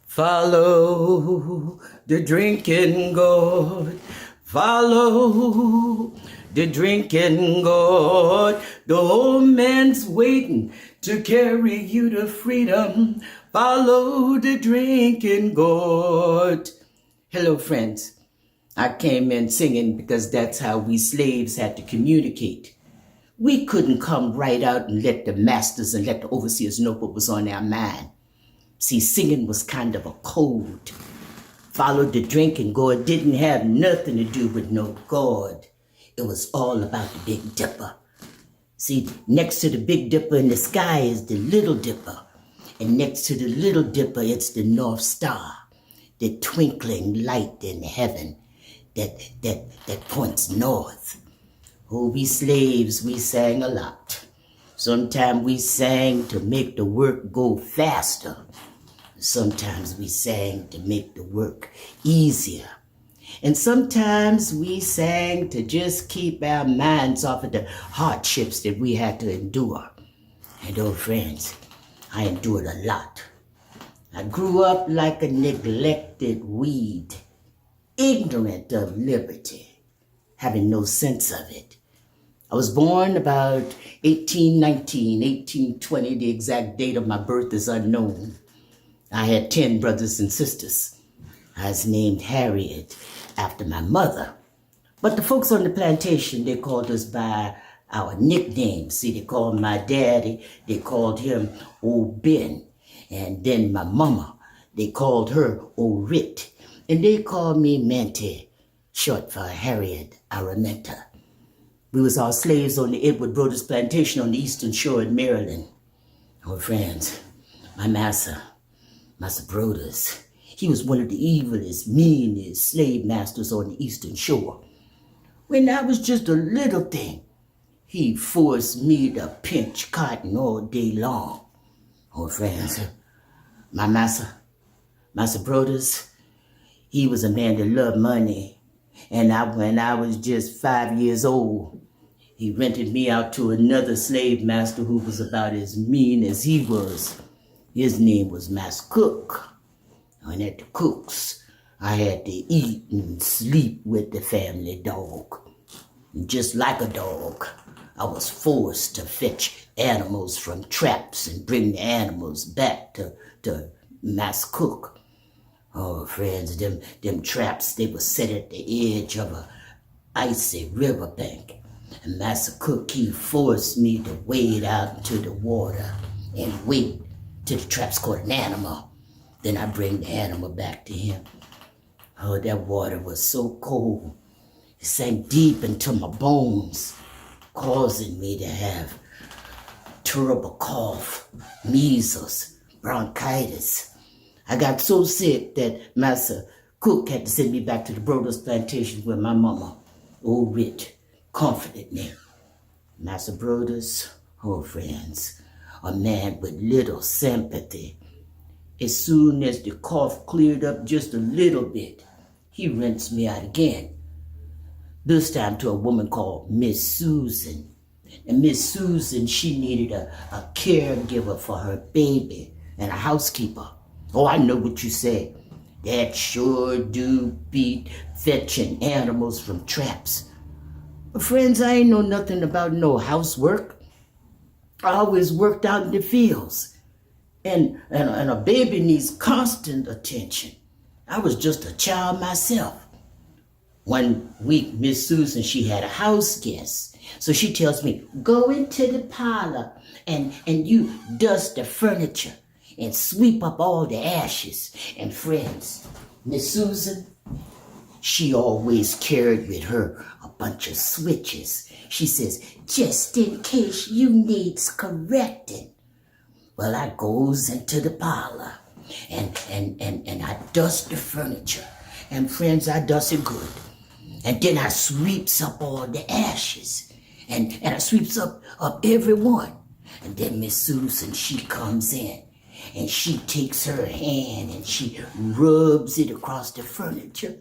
Follow the drinking gourd, follow the drinking gourd. The old man's waiting to carry you to freedom. Follow the drinking gourd. Hello, friends. I came in singing because that's how we slaves had to communicate. We couldn't come right out and let the masters and let the overseers know what was on our mind. See, singing was kind of a code. Followed the drinking gourd didn't have nothing to do with no God. It was all about the Big Dipper. See, next to the Big Dipper in the sky is the Little Dipper. And next to the Little Dipper, it's the North Star, the twinkling light in heaven that points north. Oh, we slaves, we sang a lot. Sometimes we sang to make the work go faster. Sometimes we sang to make the work easier. And sometimes we sang to just keep our minds off of the hardships that we had to endure. And oh, friends, I endured a lot. I grew up like a neglected weed, ignorant of liberty, having no sense of it. I was born about 1819, 1820. The exact date of my birth is unknown. I had 10 brothers and sisters. I was named Harriet after my mother. But the folks on the plantation, they called us by our nicknames. See, they called my daddy, they called him Old Ben. And then my mama, they called her Old Rit. And they called me Manty, short for Harriet Araminta. We was all slaves on the Edward Brothers plantation on the eastern shore in Maryland. Oh, friends, my Master Brothers, he was one of the evilest, meanest slave masters on the eastern shore. When I was just a little thing, he forced me to pinch cotton all day long. Oh, friends, my Master Brothers, he was a man that loved money. And when I was just 5 years old, he rented me out to another slave master who was about as mean as he was. His name was Master Cook. And at the Cook's, I had to eat and sleep with the family dog. And just like a dog, I was forced to fetch animals from traps and bring the animals back to Master Cook. Oh, friends, them traps, they were set at the edge of a icy riverbank. And Master Cook, he forced me to wade out into the water and wait till the traps caught an animal. Then I bring the animal back to him. Oh, that water was so cold. It sank deep into my bones, causing me to have terrible cough, measles, bronchitis. I got so sick that Master Cook had to send me back to the Brothers plantation where my mama, Old Rit, comforted me. Master Brothers, oh friends, a man with little sympathy. As soon as the cough cleared up just a little bit, he rinsed me out again. This time to a woman called Miss Susan. And Miss Susan, she needed a caregiver for her baby and a housekeeper. Oh, I know what you say. That sure do beat fetching animals from traps. But friends, I ain't know nothing about no housework. I always worked out in the fields. And a baby needs constant attention. I was just a child myself. One week, Miss Susan, she had a house guest. So she tells me, go into the parlor and you dust the furniture and sweep up all the ashes. And friends, Miss Susan, she always carried with her a bunch of switches. She says, just in case you needs correcting. Well, I goes into the parlor and I dust the furniture. And friends, I dust it good. And then I sweeps up all the ashes. And I sweeps up everyone. And then Miss Susan, she comes in and she takes her hand and she rubs it across the furniture.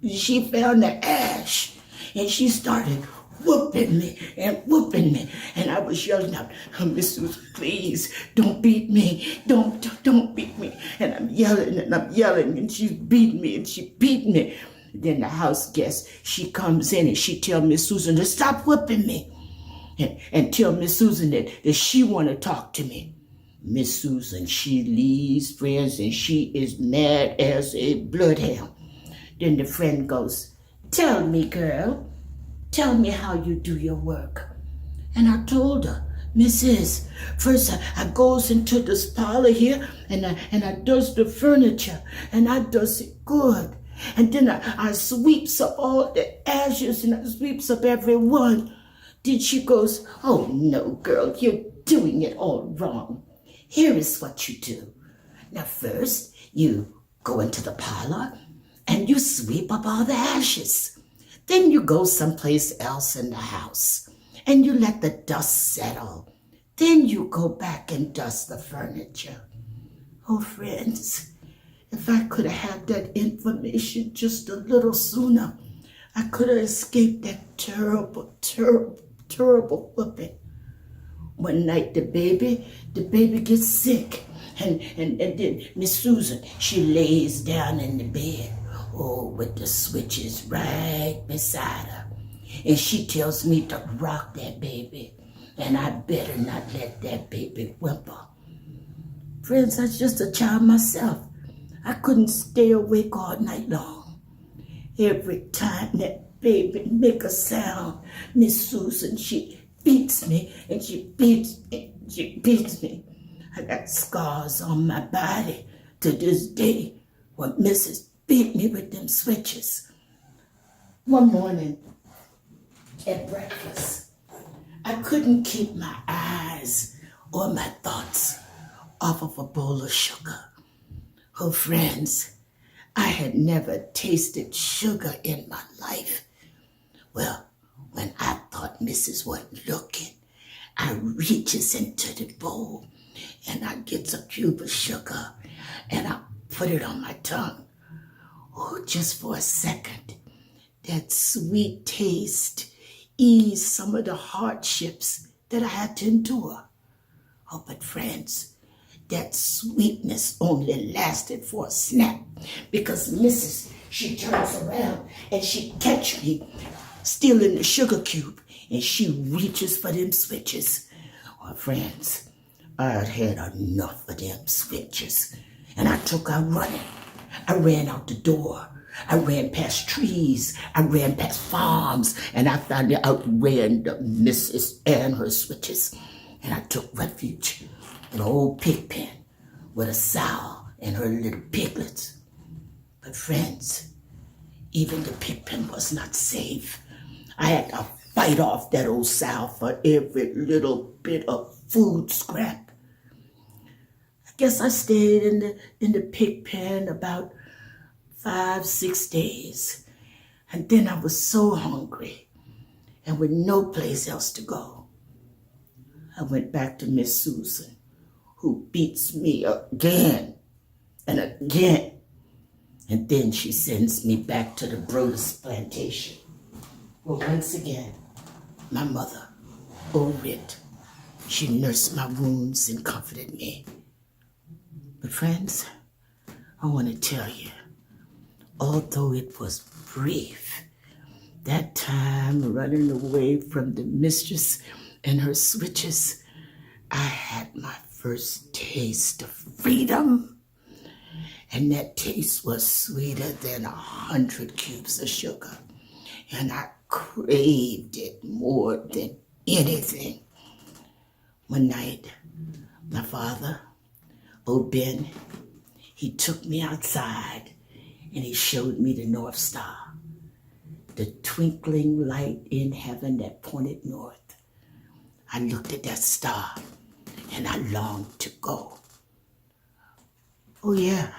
She found the ash and she started whooping me. And I was yelling out, Miss Susan, please don't beat me. Don't beat me. And I'm yelling and she's beating me and she beat me. Then the house guest, she comes in and she tell Miss Susan to stop whipping me. And tell Miss Susan that she want to talk to me. Miss Susan, she leaves, friends, and she is mad as a bloodhound. Then the friend goes, tell me, girl, tell me how you do your work. And I told her, Mrs., first I goes into this parlor here and I does the furniture and I does it good. And then I sweeps up all the ashes and I sweeps up everyone. Then she goes, oh no, girl, you're doing it all wrong. Here is what you do. Now first, you go into the parlor and you sweep up all the ashes. Then you go someplace else in the house and you let the dust settle. Then you go back and dust the furniture. Oh, friends, if I could have had that information just a little sooner, I could have escaped that terrible whooping. One night the baby gets sick and then Miss Susan, she lays down in the bed, with the switches right beside her. And she tells me to rock that baby and I better not let that baby whimper. Friends, I was just a child myself. I couldn't stay awake all night long. Every time that baby make a sound, Miss Susan, she beats me and she beats me. I got scars on my body to this day when Mrs. beat me with them switches. One morning at breakfast, I couldn't keep my eyes or my thoughts off of a bowl of sugar. Oh, friends, I had never tasted sugar in my life. Well, when I thought Mrs. wasn't looking, I reaches into the bowl and I gets a cube of sugar and I put it on my tongue. Oh, just for a second, that sweet taste eased some of the hardships that I had to endure. Oh, but friends, that sweetness only lasted for a snap because Mrs., she turns around and she catch me stealing the sugar cube and she reaches for them switches. Oh, friends, I had enough of them switches and I took out running. I ran out the door. I ran past trees. I ran past farms and I finally outran the Mrs. and her switches. And I took refuge in an old pig pen with a sow and her little piglets. But friends, even the pig pen was not safe. I had to fight off that old sow for every little bit of food scrap. I guess I stayed in the pig pen about 5-6 days. And then I was so hungry and with no place else to go. I went back to Miss Susan, who beats me again and again. And then she sends me back to the Brodus plantation. Well, once again, my mother, Harriet, she nursed my wounds and comforted me. But friends, I want to tell you, although it was brief, that time running away from the mistress and her switches, I had my first taste of freedom. And that taste was sweeter than 100 cubes of sugar. And I craved it more than anything. One night, my father, old Ben, he took me outside and he showed me the North Star, the twinkling light in heaven that pointed north. I looked at that star and I longed to go. Oh yeah,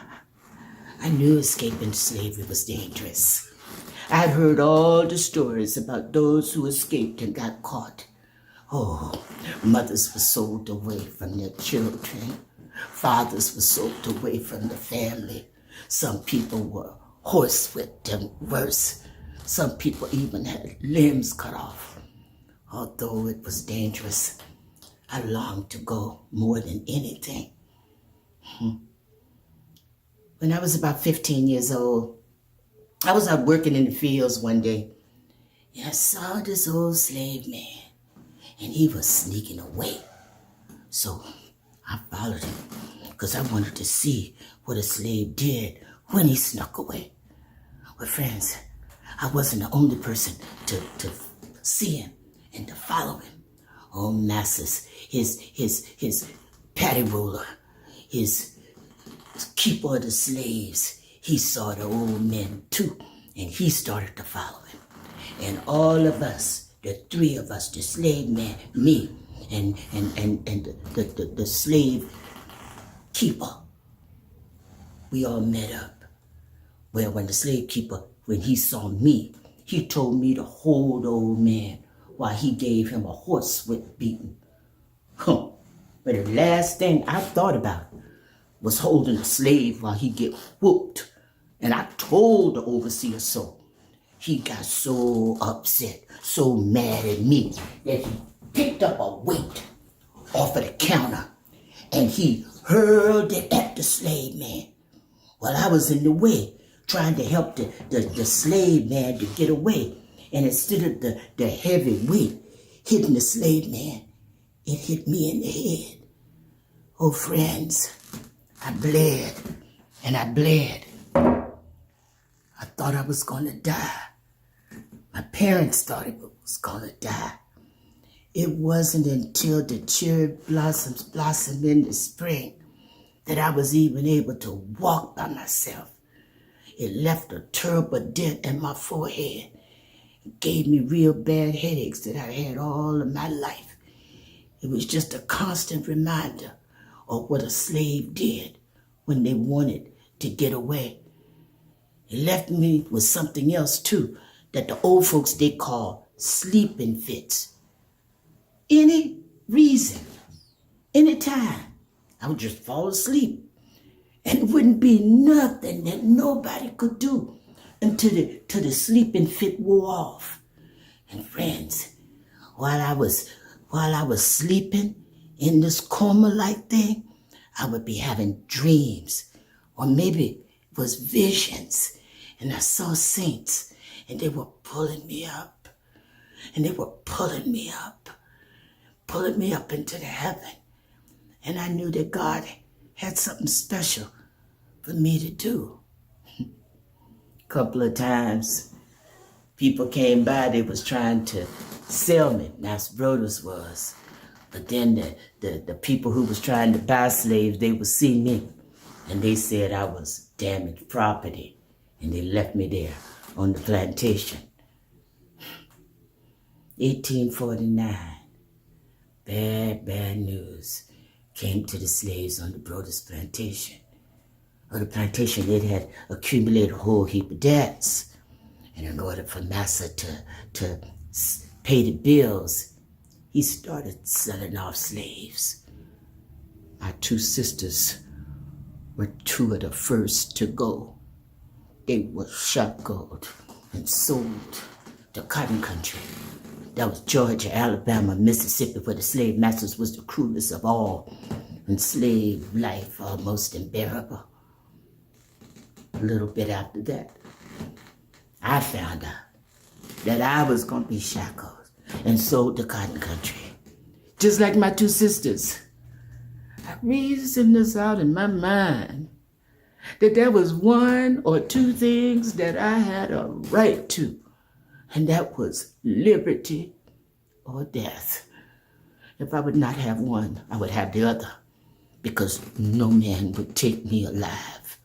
I knew escaping slavery was dangerous. I'd heard all the stories about those who escaped and got caught. Oh, mothers were sold away from their children. Fathers were sold away from the family. Some people were horsewhipped and worse. Some people even had limbs cut off. Although it was dangerous, I longed to go more than anything. When I was about 15 years old, I was out working in the fields one day, and I saw this old slave man, and he was sneaking away. So I followed him because I wanted to see what a slave did when he snuck away. Well, friends, I wasn't the only person to see him and to follow him. Oh, masses, his patty roller, his keeper of the slaves, he saw the old men too, and he started to follow him. And all of us, the three of us, the slave man, me, and the slave keeper, we all met up. Well, when the slave keeper, when he saw me, he told me to hold the old man while he gave him a horsewhip beating. But the last thing I thought about was holding a slave while he get whooped. And I told the overseer so. He got so upset, so mad at me, that he picked up a weight off of the counter and he hurled it at the slave man. While I was in the way, trying to help the slave man to get away. And instead of the heavy weight hitting the slave man, it hit me in the head. Oh, friends, I bled and I bled. I thought I was going to die. My parents thought it was going to die. It wasn't until the cherry blossoms blossomed in the spring that I was even able to walk by myself. It left a terrible dent in my forehead. It gave me real bad headaches that I had all of my life. It was just a constant reminder of what a slave did when they wanted to get away. It left me with something else too, that the old folks, they call sleeping fits. Any reason, any time, I would just fall asleep. And it wouldn't be nothing that nobody could do until the sleeping fit wore off. And friends, while I was sleeping in this coma-like thing, I would be having dreams, or maybe it was visions, and I saw saints, and they were pulling me up, and they were pulling me up into the heaven. And I knew that God had something special for me to do. A couple of times, people came by, they was trying to sell me, Master Brothers was. But then the people who was trying to buy slaves, they would see me, and they said I was damaged property, and they left me there on the plantation. 1849, bad news came to the slaves on the Brothers plantation. On the plantation, it had accumulated a whole heap of debts. And in order for Massa to pay the bills, he started selling off slaves. My two sisters were two of the first to go. They were shackled and sold to cotton country. That was Georgia, Alabama, Mississippi, where the slave masters was the cruelest of all, and slave life almost unbearable. A little bit after that, I found out that I was going to be shackled and sold to cotton country, just like my two sisters. I reasoned this out in my mind, that there was one or two things that I had a right to, and that was liberty or death. If I would not have one, I would have the other, because no man would take me alive.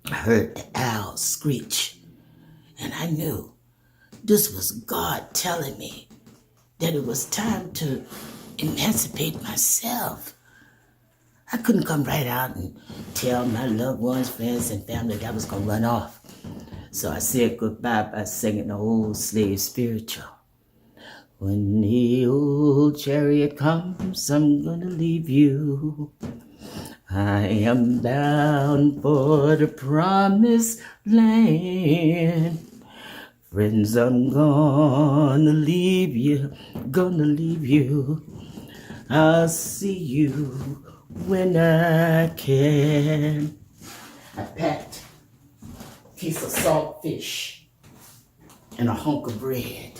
I heard the owl screech, and I knew this was God telling me that it was time to emancipate myself. I couldn't come right out and tell my loved ones, friends, and family that I was going to run off. So I said goodbye by singing the old slave spiritual. When the old chariot comes, I'm gonna leave you. I am bound for the promised land. Friends, I'm gonna leave you, gonna leave you. I'll see you when I can. I packed a piece of saltfish and a hunk of bread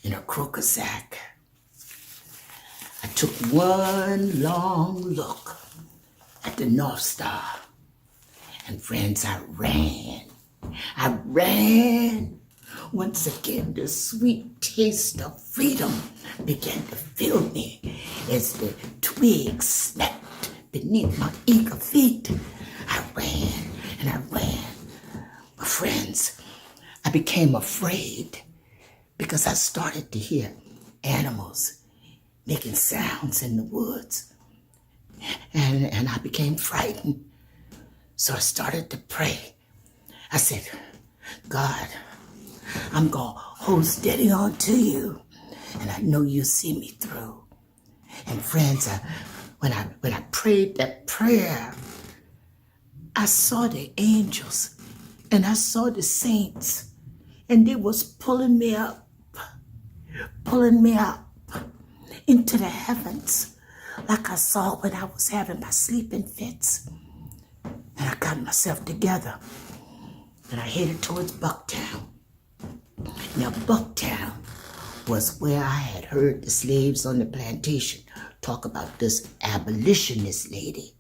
in a croaker sack. I took one long look at the North Star. And friends, I ran. Once again, the sweet taste of freedom began to fill me as the twigs snapped beneath my eager feet. I ran and I ran. But friends, I became afraid because I started to hear animals making sounds in the woods. And I became frightened. So I started to pray. I said, God, I'm going to hold steady on to you. And I know you'll see me through. And friends, when I prayed that prayer, I saw the angels and I saw the saints. And they was pulling me up into the heavens like I saw when I was having my sleeping fits. And I got myself together and I headed towards Bucktown. Now, Bucktown was where I had heard the slaves on the plantation talk about this abolitionist lady.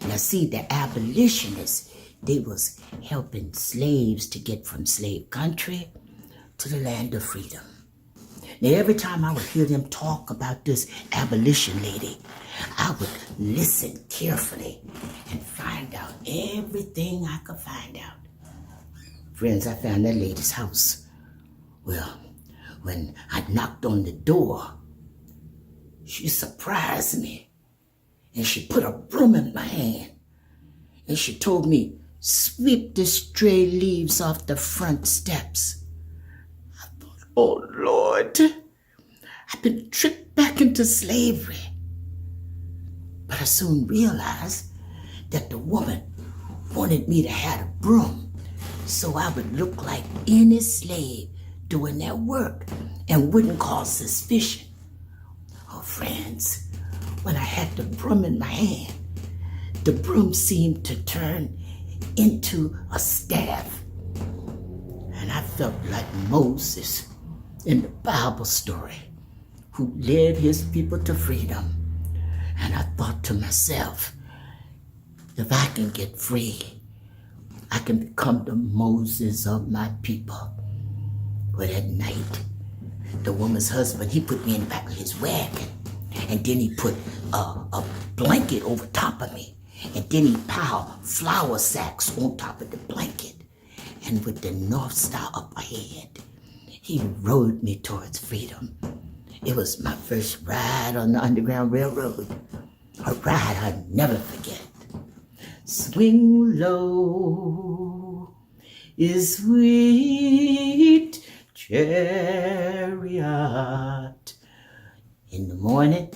Now, see, the abolitionists, they was helping slaves to get from slave country to the land of freedom. Now, every time I would hear them talk about this abolition lady, I would listen carefully and find out everything I could find out. Friends, I found that lady's house. Well, when I knocked on the door, she surprised me. And she put a broom in my hand. And she told me, sweep the stray leaves off the front steps. I thought, oh Lord, I've been tricked back into slavery. But I soon realized that the woman wanted me to have a broom so I would look like any slave doing their work and wouldn't cause suspicion. Oh, friends, when I had the broom in my hand, the broom seemed to turn into a staff. And I felt like Moses in the Bible story who led his people to freedom. And I thought to myself, if I can get free, I can become the Moses of my people. But at night, the woman's husband, he put me in the back of his wagon. And then he put a blanket over top of me. And then he piled flour sacks on top of the blanket. And with the North Star up ahead, he rode me towards freedom. It was my first ride on the Underground Railroad. A ride I'll never forget. Swing low is sweet chariot. In the morning,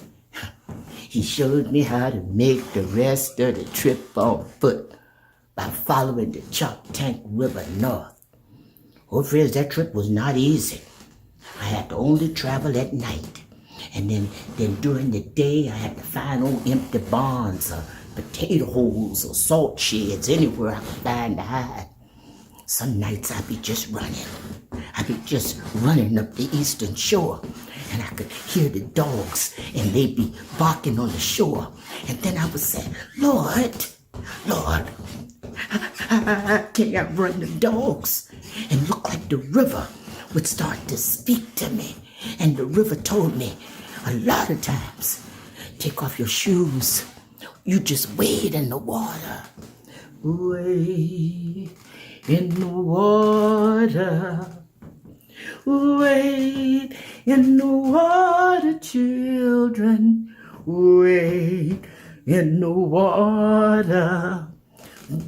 he showed me how to make the rest of the trip on foot by following the Choptank River north. Oh, friends, that trip was not easy. I had to only travel at night. And then during the day, I had to find old empty barns or potato holes or salt sheds, anywhere I could find to hide. Some nights I'd be just running. I'd be just running up the eastern shore. And I could hear the dogs, and they'd be barking on the shore. And then I would say, Lord, I can't outrun the dogs. And look like the river would start to speak to me. And the river told me, a lot of times, take off your shoes. You just wade in the water. Wade in the water. Wade in the water, children. Wade in the water.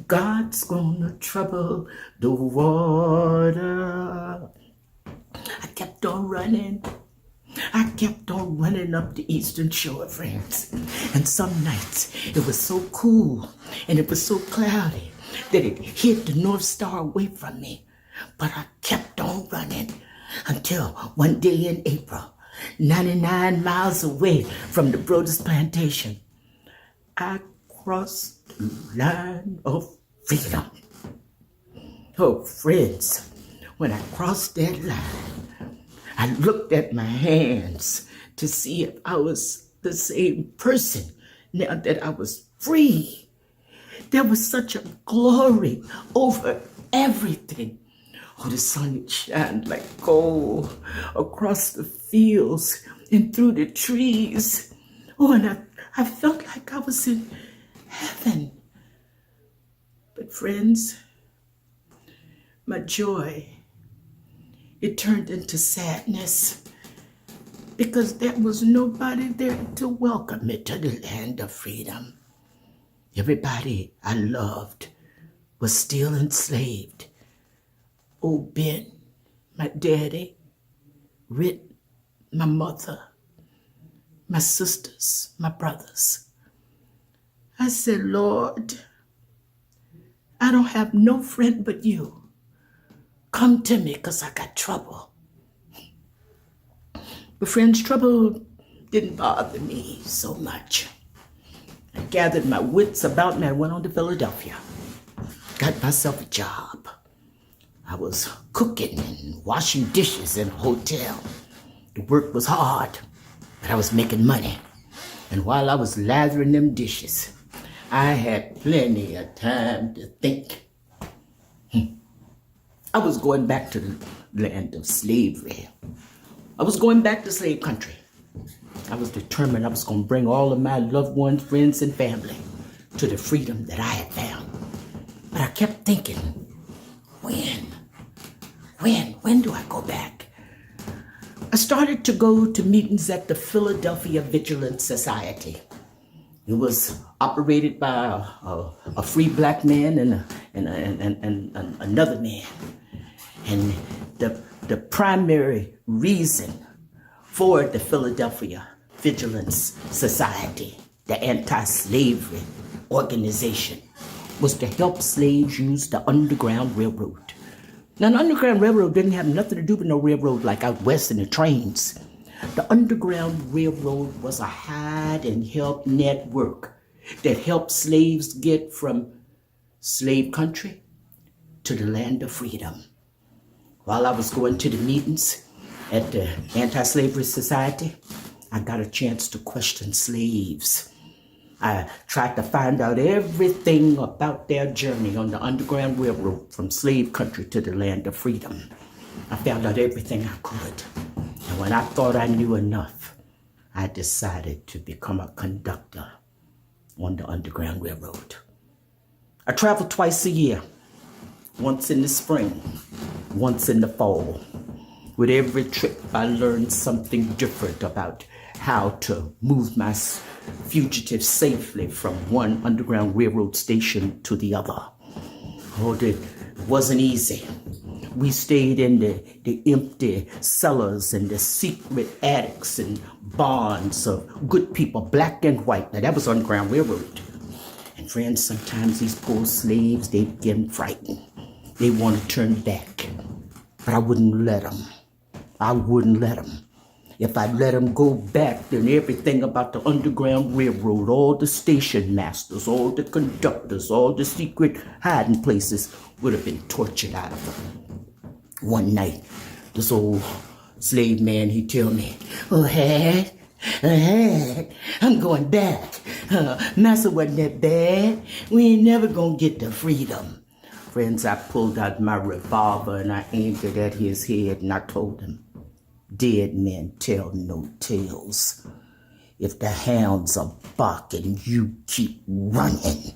God's gonna trouble the water. I kept on running. I kept on running up the eastern shore, friends. And some nights it was so cool and it was so cloudy that it hid the North Star away from me. But I kept on running until one day in April, 99 miles away from the Brothers Plantation, I crossed the line of freedom. Oh, friends, when I crossed that line, I looked at my hands to see if I was the same person now that I was free. There was such a glory over everything. Oh, the sun shined like gold across the fields and through the trees. Oh, and I felt like I was in heaven. But friends, my joy, it turned into sadness because there was nobody there to welcome me to the land of freedom. Everybody I loved was still enslaved. Oh, Ben, my daddy, Rit, my mother, my sisters, my brothers. I said, Lord, I don't have no friend but you. Come to me because I got trouble. But friends, trouble didn't bother me so much. I gathered my wits about me and went on to Philadelphia. Got myself a job. I was cooking and washing dishes in a hotel. The work was hard, but I was making money. And while I was lathering them dishes, I had plenty of time to think. I was going back to the land of slavery. I was going back to slave country. I was determined I was going to bring all of my loved ones, friends, and family to the freedom that I had found. But I kept thinking, when do I go back? I started to go to meetings at the Philadelphia Vigilance Society. It was operated by a free black man and another man. And the primary reason for the Philadelphia Vigilance Society, the anti-slavery organization, was to help slaves use the Underground Railroad. Now, the Underground Railroad didn't have nothing to do with no railroad like out west in the trains. The Underground Railroad was a hide and help network that helped slaves get from slave country to the land of freedom. While I was going to the meetings at the Anti-Slavery Society, I got a chance to question slaves. I tried to find out everything about their journey on the Underground Railroad from slave country to the land of freedom. I found out everything I could. And when I thought I knew enough, I decided to become a conductor on the Underground Railroad. I traveled twice a year, once in the spring, once in the fall. With every trip, I learned something different about how to move my fugitives safely from one Underground Railroad station to the other. Oh, it wasn't easy. We stayed in the empty cellars and the secret attics and barns of good people, black and white. Now, that was Underground Railroad. And friends, sometimes these poor slaves, they get frightened. They want to turn back. But I wouldn't let them. I wouldn't let them. If I let them go back, then everything about the Underground Railroad, all the station masters, all the conductors, all the secret hiding places would have been tortured out of them. One night, this old slave man, he tell me, oh, Harriet, I'm going back. Massa wasn't that bad. We ain't never gonna get the freedom. Friends, I pulled out my revolver and I aimed it at his head and I told him, dead men tell no tales. If the hounds are barking, you keep running.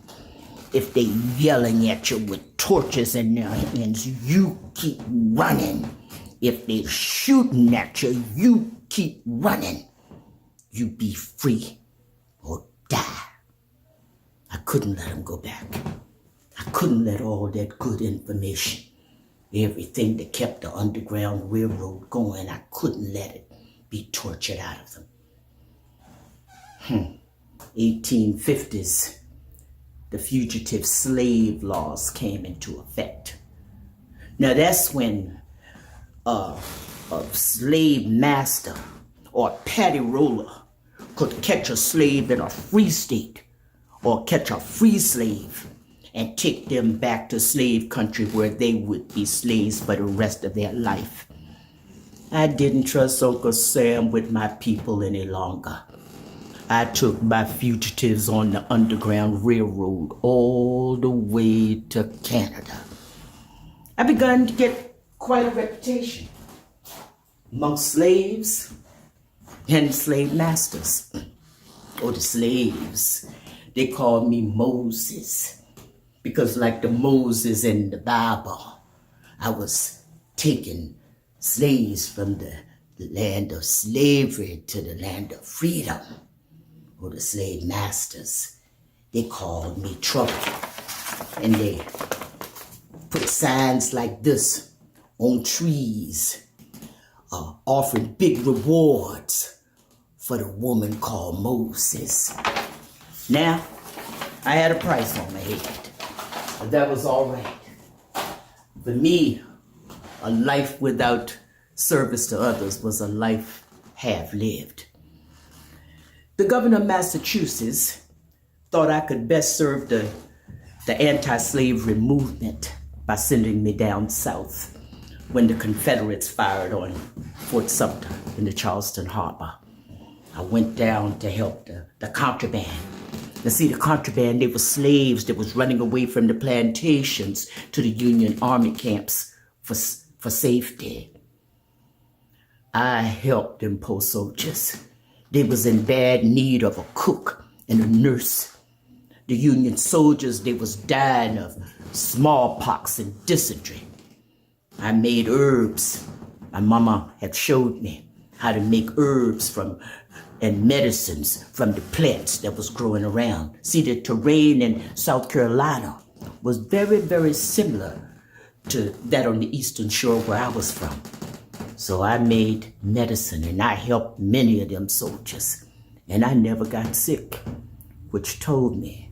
If they yelling at you with torches in their hands, you keep running. If they shooting at you, you keep running. You be free or die. I couldn't let him go back. I couldn't let all that good information Everything that kept the Underground Railroad going, I couldn't let it be tortured out of them. 1850s, the fugitive slave laws came into effect. Now that's when a slave master or a paddy roller could catch a slave in a free state or catch a free slave and take them back to slave country where they would be slaves for the rest of their life. I didn't trust Uncle Sam with my people any longer. I took my fugitives on the Underground Railroad all the way to Canada. I began to get quite a reputation among slaves and slave masters. The slaves, they called me Moses, because like the Moses in the Bible, I was taking slaves from the land of slavery to the land of freedom. The slave masters, they called me trouble. And they put signs like this on trees, offering big rewards for the woman called Moses. Now, I had a price on my head, but that was all right. For me, a life without service to others was a life half lived. The governor of Massachusetts thought I could best serve the anti-slavery movement by sending me down south when the Confederates fired on Fort Sumter in the Charleston Harbor. I went down to help the contraband. Now see, the contraband, they were slaves that was running away from the plantations to the Union Army camps for safety. I helped them poor soldiers. They was in bad need of a cook and a nurse. The Union soldiers, they was dying of smallpox and dysentery. I made herbs. My mama had showed me how to make herbs and medicines from the plants that was growing around. See, the terrain in South Carolina was very, very similar to that on the eastern shore where I was from. So I made medicine and I helped many of them soldiers. And I never got sick, which told me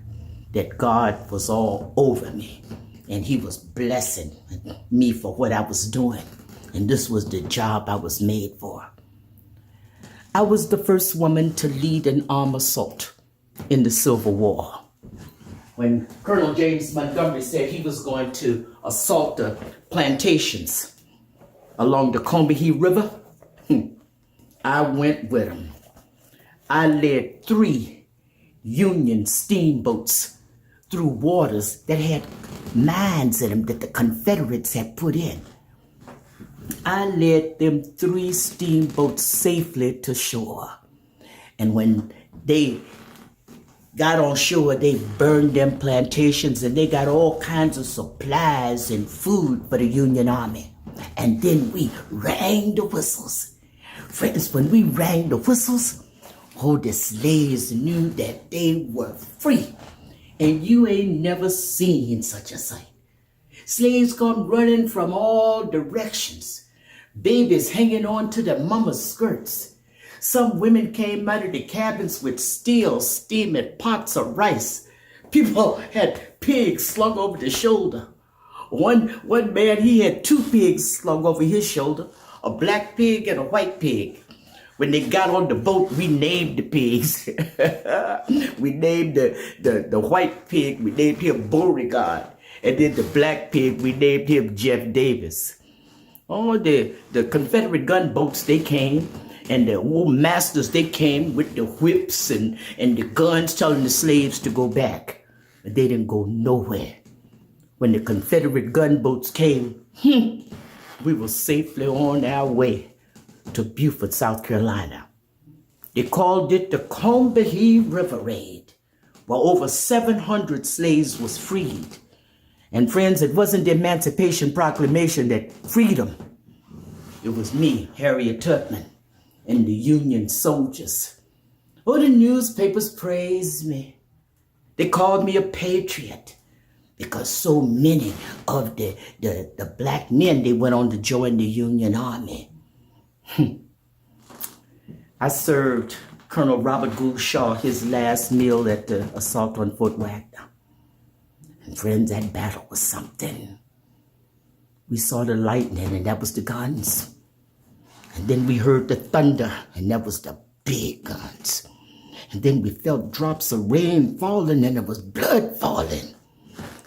that God was all over me and he was blessing me for what I was doing. And this was the job I was made for. I was the first woman to lead an armed assault in the Civil War. When Colonel James Montgomery said he was going to assault the plantations along the Combahee River, I went with him. I led 3 Union steamboats through waters that had mines in them that the Confederates had put in. I led them 3 steamboats safely to shore. And when they got on shore, they burned them plantations and they got all kinds of supplies and food for the Union Army. And then we rang the whistles. Friends, when we rang the whistles, the slaves knew that they were free. And you ain't never seen such a sight. Slaves come running from all directions. Babies hanging on to their mama's skirts. Some women came out of the cabins with steel steaming pots of rice. People had pigs slung over their shoulder. One man, he had 2 pigs slung over his shoulder, a black pig and a white pig. When they got on the boat, we named the pigs. We named the white pig, we named him Beauregard. And then the black pig, we named him Jeff Davis. The Confederate gunboats, they came. And the old masters, they came with the whips and the guns telling the slaves to go back. But they didn't go nowhere. When the Confederate gunboats came, we were safely on our way to Beaufort, South Carolina. They called it the Combahee River Raid, where over 700 slaves was freed. And friends, it wasn't the Emancipation Proclamation that freed them. It was me, Harriet Tubman, and the Union soldiers. The newspapers praised me. They called me a patriot because so many of the black men, they went on to join the Union Army. I served Colonel Robert Gould Shaw his last meal at the assault on Fort Wagner. And friends, that battle was something. We saw the lightning, and that was the guns. And then we heard the thunder, and that was the big guns. And then we felt drops of rain falling, and it was blood falling.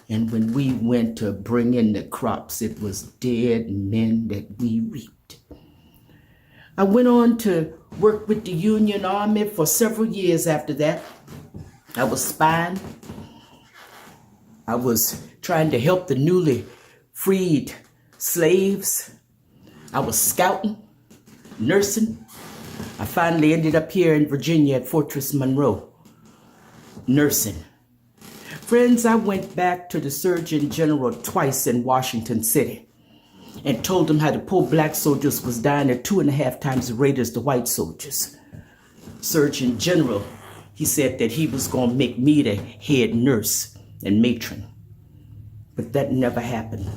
And when we went to bring in the crops, it was dead men that we reaped. I went on to work with the Union Army for several years after that. I was spying. I was trying to help the newly freed slaves. I was scouting, nursing. I finally ended up here in Virginia at Fortress Monroe, nursing. Friends, I went back to the Surgeon General twice in Washington City and told him how the poor black soldiers was dying at 2.5 times the rate as the white soldiers. Surgeon General, he said that he was going to make me the head nurse and matron. But that never happened.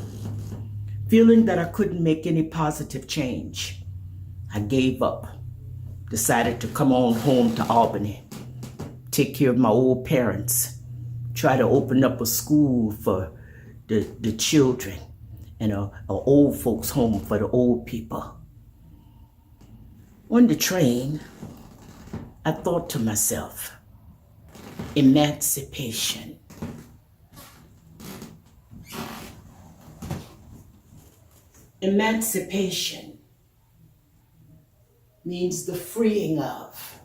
Feeling that I couldn't make any positive change, I gave up, decided to come on home to Albany, take care of my old parents, try to open up a school for the children, and a old folks home for the old people. On the train, I thought to myself, emancipation. Emancipation means the freeing of.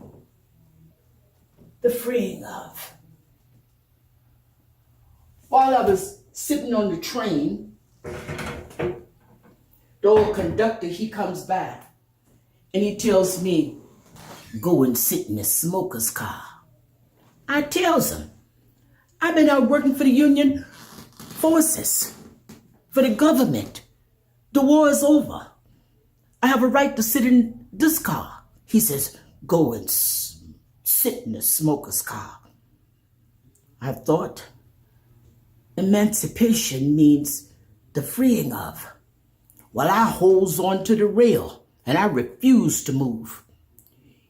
The freeing of. While I was sitting on the train, the old conductor, he comes by and he tells me, go and sit in the smoker's car. I tells him, I've been out working for the Union forces, for the government. The war is over. I have a right to sit in this car. He says, go and sit in the smoker's car. I thought emancipation means the freeing of. While I holds on to the rail and I refuse to move,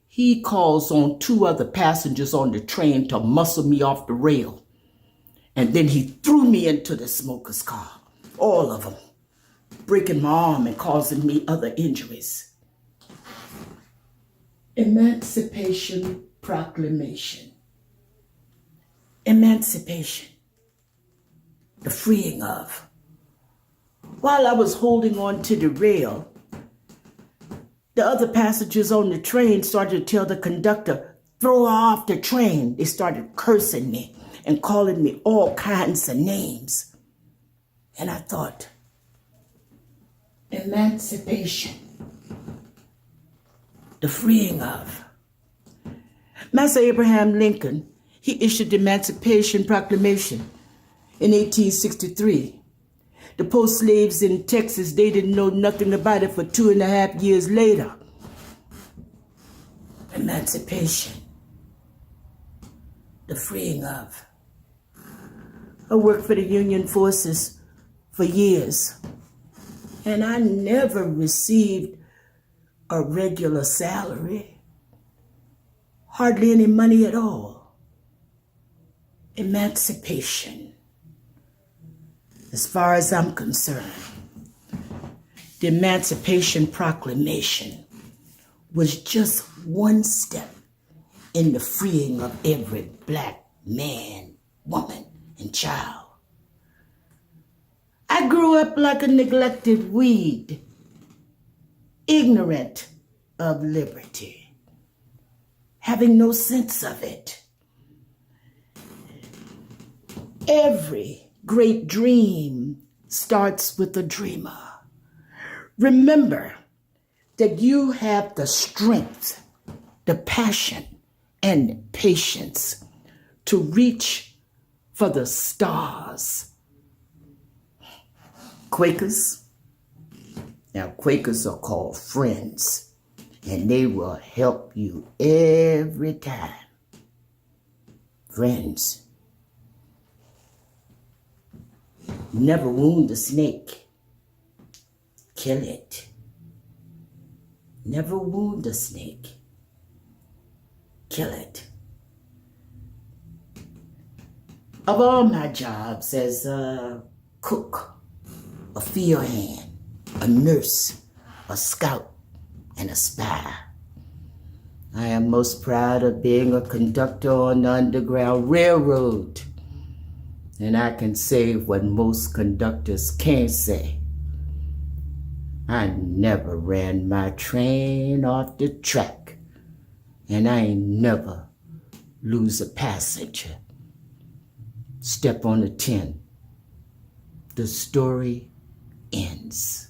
he calls on 2 other passengers on the train to muscle me off the rail. And then he threw me into the smoker's car, all of them, breaking my arm and causing me other injuries. Emancipation Proclamation. Emancipation. The freeing of. While I was holding on to the rail, the other passengers on the train started to tell the conductor, throw her off the train. They started cursing me and calling me all kinds of names. And I thought, emancipation, the freeing of. Master Abraham Lincoln, he issued the Emancipation Proclamation in 1863. The poor slaves in Texas, they didn't know nothing about it for 2.5 years later. Emancipation, the freeing of. I worked for the Union forces for years, and I never received a regular salary, hardly any money at all. Emancipation. As far as I'm concerned, the Emancipation Proclamation was just one step in the freeing of every black man, woman, and child. I grew up like a neglected weed, ignorant of liberty, having no sense of it. Every great dream starts with a dreamer. Remember that you have the strength, the passion, and patience to reach for the stars. Quakers. Now, Quakers are called friends, and they will help you every time. Friends. Never wound a snake. Kill it. Never wound a snake. Kill it. Of all my jobs as a cook, a field hand, a nurse, a scout, and a spy, I am most proud of being a conductor on the Underground Railroad. And I can say what most conductors can't say. I never ran my train off the track, and I ain't never lose a passenger. Step on a 10. The story ends.